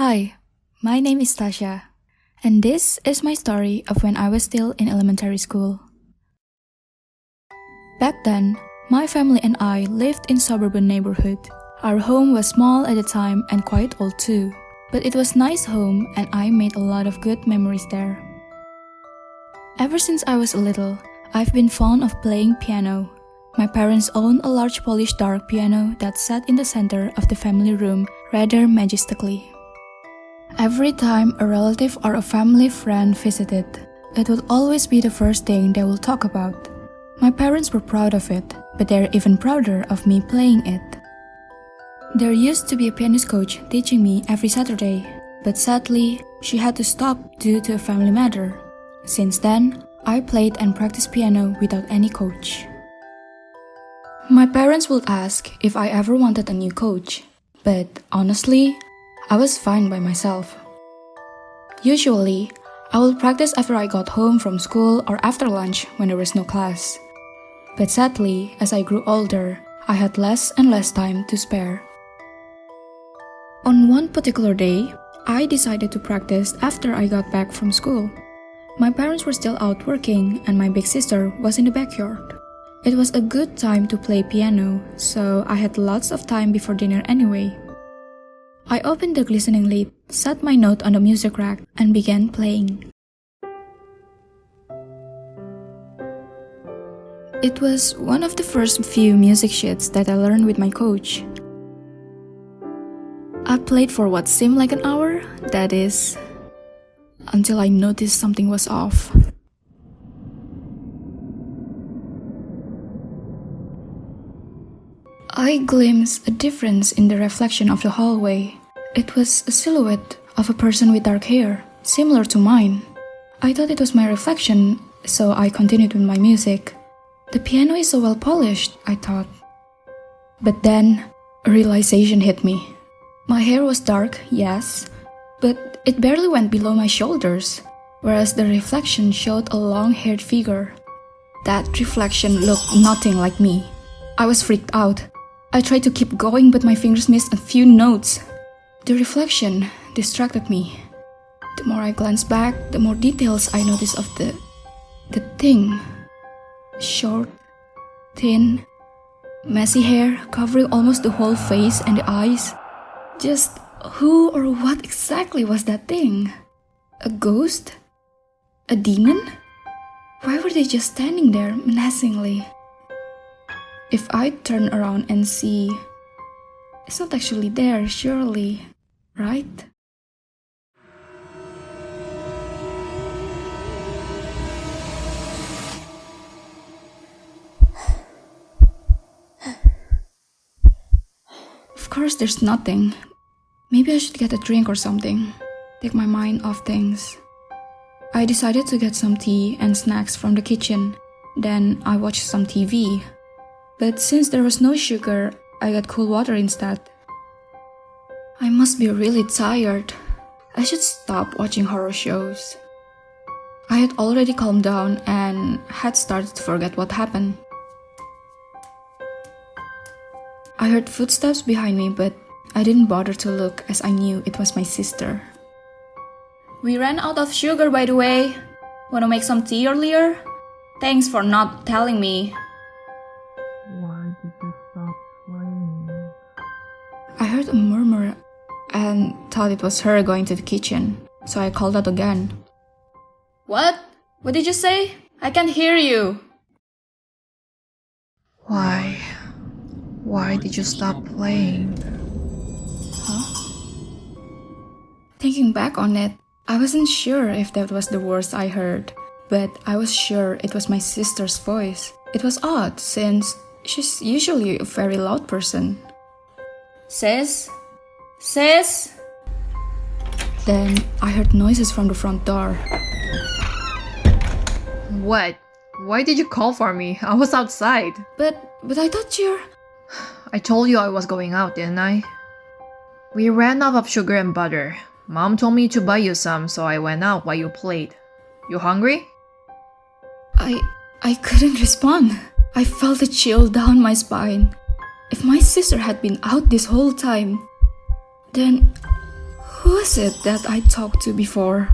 Hi, my name is Tasha, and this is my story of when I was still in elementary school. Back then, my family and I lived in suburban neighborhood. Our home was small at the time and quite old too, but it was nice home and I made a lot of good memories there. Ever since I was little, I've been fond of playing piano. My parents owned a large polished dark piano that sat in the center of the family room rather majestically. Every time a relative or a family friend visited, it would always be the first thing they will talk about. My parents were proud of it, but they're even prouder of me playing it. There used to be a pianist coach teaching me every Saturday, but sadly, she had to stop due to a family matter. Since then, I played and practiced piano without any coach. My parents would ask if I ever wanted a new coach, but honestly, I was fine by myself. Usually, I would practice after I got home from school or after lunch when there was no class. But sadly, as I grew older, I had less and less time to spare. On one particular day, I decided to practice after I got back from school. My parents were still out working and my big sister was in the backyard. It was a good time to play piano, so I had lots of time before dinner anyway. I opened the glistening lid, set my note on the music rack, and began playing. It was one of the first few music sheets that I learned with my coach. I played for what seemed like an hour, that is, until I noticed something was off. I glimpsed a difference in the reflection of the hallway. It was a silhouette of a person with dark hair, similar to mine. I thought it was my reflection, so I continued with my music. The piano is so well polished, I thought. But then, a realization hit me. My hair was dark, yes, but it barely went below my shoulders, whereas the reflection showed a long-haired figure. That reflection looked nothing like me. I was freaked out. I tried to keep going, but my fingers missed a few notes. The reflection distracted me. The more I glanced back, the more details I noticed of the thing. Short, thin, messy hair covering almost the whole face and the eyes. Just who or what exactly was that thing? A ghost? A demon? Why were they just standing there menacingly? If I turn around and see, it's not actually there, surely, right? Of course, there's nothing. Maybe I should get a drink or something, take my mind off things. I decided to get some tea and snacks from the kitchen. Then I watched some TV. But since there was no sugar, I got cool water instead. I must be really tired. I should stop watching horror shows. I had already calmed down and had started to forget what happened. I heard footsteps behind me, but I didn't bother to look as I knew it was my sister. We ran out of sugar, by the way. Wanna make some tea earlier? Thanks for not telling me. Why did you stop playing? I heard a murmur and thought it was her going to the kitchen, so I called out again. What? What did you say? I can't hear you. Why did you stop playing? Thinking back on it, I wasn't sure if that was the worst I heard, but I was sure it was my sister's voice. It was odd since she's usually a very loud person. Sis? Sis? Then I heard noises from the front door. What? Why did you call for me? I was outside. But I thought you're... I told you I was going out, didn't I? We ran out of sugar and butter. Mom told me to buy you some, so I went out while you played. You hungry? I couldn't respond. I felt a chill down my spine. If my sister had been out this whole time, then Who was it that I talked to before?